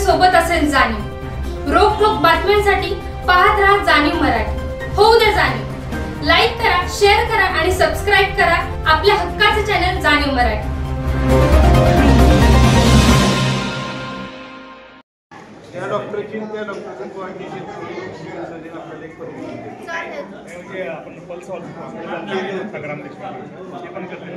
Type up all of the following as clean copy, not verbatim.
सोबत असेल जाणीव। रोखोक बातम्यांसाठी पाहत राहा जाणीव मराठी। होऊ दे जाणीव। लाईक करा, शेअर करा आणि सबस्क्राइब करा आपल्या हक्काचे चॅनल जाणीव मराठी। त्या डॉक्टरची डॉक्टरचं कोऑर्डिनेशन आपल्याला एक करून म्हणजे आपण पल्स ग्राम ते पण करतो।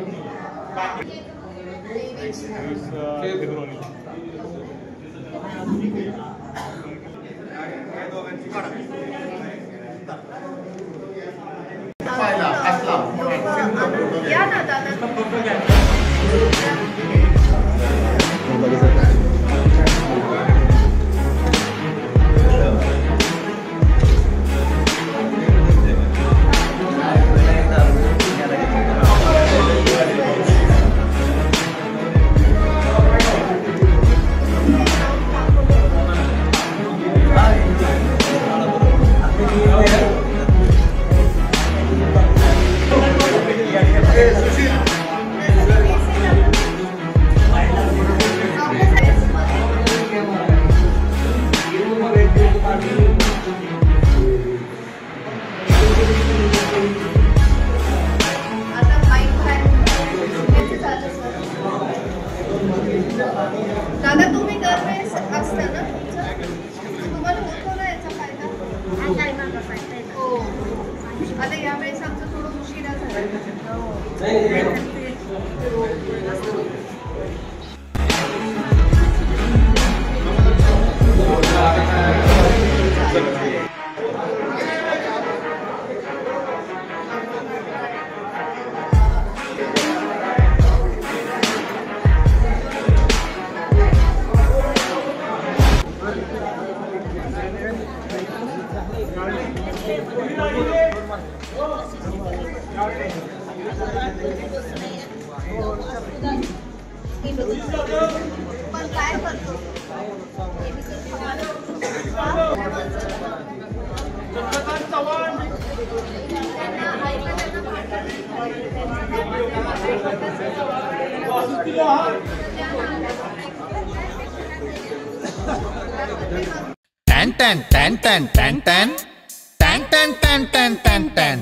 दादा तुम्ही दरवेळेस असता ना, तुम्हाला होतो ना याचा फायदा? हो, आता यावेळेस आमचं थोडं उशिरा झालं। पण काय करतो टॅन टॅन टॅन टॅन टॅन टॅन टॅन टॅन टॅन टॅन टॅन टॅन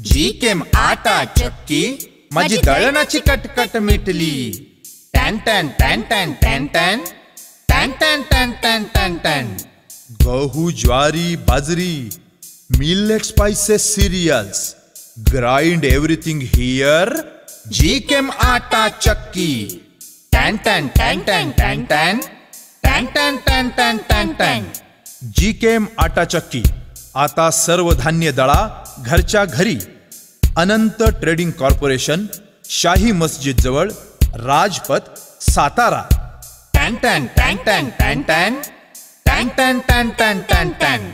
जी केम आटा चक्की माझी दळणाची कटकट मिटली। टॅन टॅन टॅन टॅन टॅन टॅन टॅन टॅन टॅन टॅन टॅन टॅन गहू ज्वारी बाजरी millet spices cereals grind everything here जी केम आटा चक्की। टॅन टॅन टॅन टॅन टॅन टॅन टॅन टॅन टॅन टॅन टॅन टॅन जी केम आटा चक्की आता सर्व धान्य दळा घरच्या घरी। अनंत ट्रेडिंग कॉर्पोरेशन, शाही मस्जिद जवळ, राजपथ, सातारा। टॅन टॅन टॅन टॅन टॅन टॅन टॅन टॅन टॅन टॅन टॅन टॅन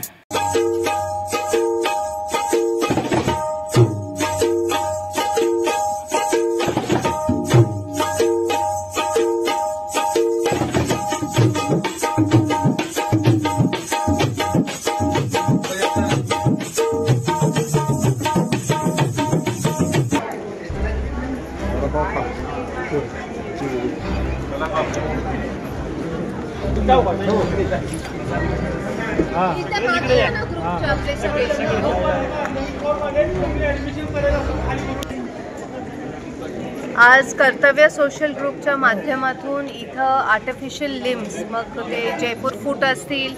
आज कर्तव्य सोशल ग्रुपच्या माध्यमातून इथं आर्टिफिशियल लिम्स, मग ते जयपूर फूट असतील,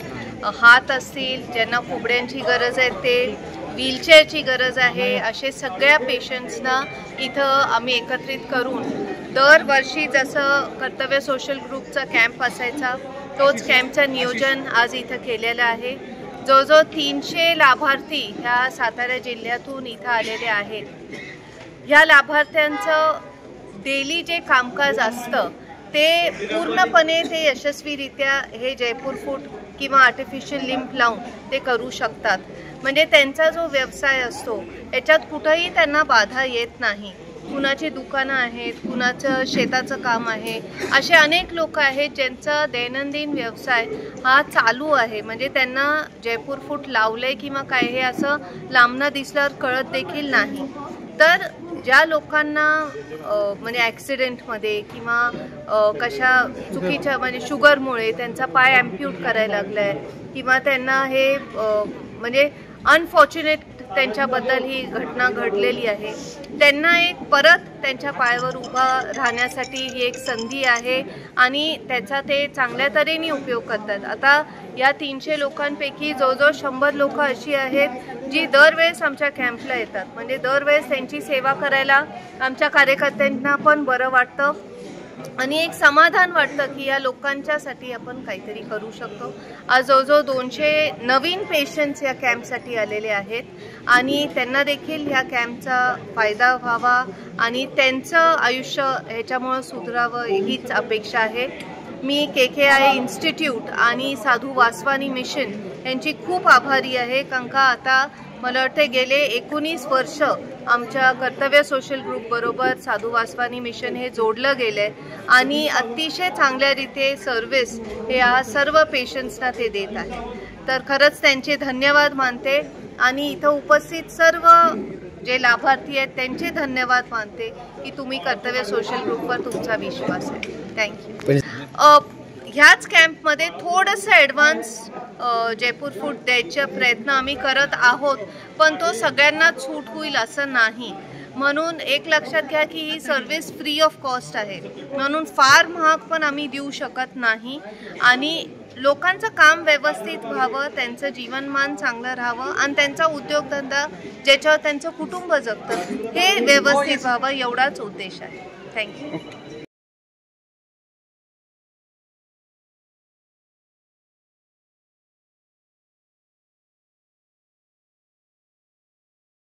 हात असतील, ज्यांना कुबड्यांची गरज आहे ते, व्हीलचेअरची गरज आहे, असे सगळ्या पेशंट्सना इथं आम्ही एकत्रित करून दरवर्षी जसं कर्तव्य सोशल ग्रुपचा कॅम्प असायचा तोच कॅम्पचं नियोजन आज इथं केलेलं आहे। जवळजवळ 300 लाभार्थी ह्या सातारा जिल्ह्यातून इथं आलेले आहेत। ह्या लाभार्थ्यांचं डेली जे कामकाज असतं ते पूर्णपणे ते यशस्वीरित्या हे जयपूर फूट किंवा आर्टिफिशियल लिम्फ लावून ते करू शकतात। म्हणजे त्यांचा जो व्यवसाय असतो याच्यात कुठेही त्यांना बाधा येत नाही। कुणाची दुकानं आहेत, कुणाचं शेताचं काम आहे, असे अनेक लोक आहेत ज्यांचा दैनंदिन व्यवसाय हा चालू आहे। म्हणजे त्यांना जयपूर फूट लावलंय किंवा काय हे असं लांबनं दिसल्यावर कळत देखील नाही। तर ज्या लोकांना म्हणजे ॲक्सिडेंटमध्ये किंवा कशा चुकीच्या म्हणजे शुगरमुळे त्यांचा पाय ॲम्प्यूट करायला लागला आहे किंवा त्यांना हे म्हणजे अनफॉर्च्युनेट त्यांच्याबद्दल ही घटना घडलेली आहे, त्यांना एक परत त्यांच्या पायावर उभा राहण्यासाठी ही एक संधी आहे आणि त्याचा ते चांगल्या तऱ्हेने उपयोग करतात. आता या 300 लोकांपैकी जवळजवळ 100 लोक अशी आहेत जी दरवेळेस आमच्या कॅम्पला येतात. म्हणजे दरवेळेस त्यांची सेवा करायला आमच्या कार्यकर्त्यांना पण बरं वाटतं आणि एक समाधान वाटतं की या लोकांच्यासाठी आपण काहीतरी करू शकतो. आज जवळजवळ 200 नवीन पेशंट्स या कॅम्पसाठी आलेले आहेत आणि त्यांना देखील ह्या कॅम्पचा फायदा व्हावा आणि त्यांचं आयुष्य ह्याच्यामुळं सुधारावं हीच अपेक्षा आहे. मी KKI इन्स्टिट्यूट आणि साधू वासवानी मिशन यांची खूप आभारी आहे, कारण का आता मला वाटते गेले 19 वर्ष आमच्या कर्तव्य सोशल ग्रुप बरोबर साधू वासवानी मिशन हे जोडलं गेलंय आणि अतिशय चांगल्या रीते सर्व्हिस हे या सर्व पेशंट्सना ते देत आहे. तर खरंच त्यांचे धन्यवाद मानते आणि इथं उपस्थित सर्व जे लाभार्थी आहेत त्यांचे धन्यवाद मानते की तुम्ही कर्तव्य सोशल ग्रुपवर तुमचा विश्वास आहे. थँक्यू. ह्याच कॅम्पमध्ये थोडंसं ॲडव्हान्स जयपूर फूड द्यायचा प्रयत्न आम्ही करत आहोत, पण तो सगळ्यांनाच सूट होईल असं नाही. म्हणून एक लक्षात घ्या की ही सर्व्हिस फ्री ऑफ कॉस्ट आहे, म्हणून फार महाग पण आम्ही देऊ शकत नाही आणि लोकांचं काम व्यवस्थित व्हावं, त्यांचं जीवनमान चांगलं राहावं आणि त्यांचा उद्योगधंदा ज्याच्यावर त्यांचं कुटुंब जगतं हे व्यवस्थित व्हावं एवढाच उद्देश आहे. थँक्यू.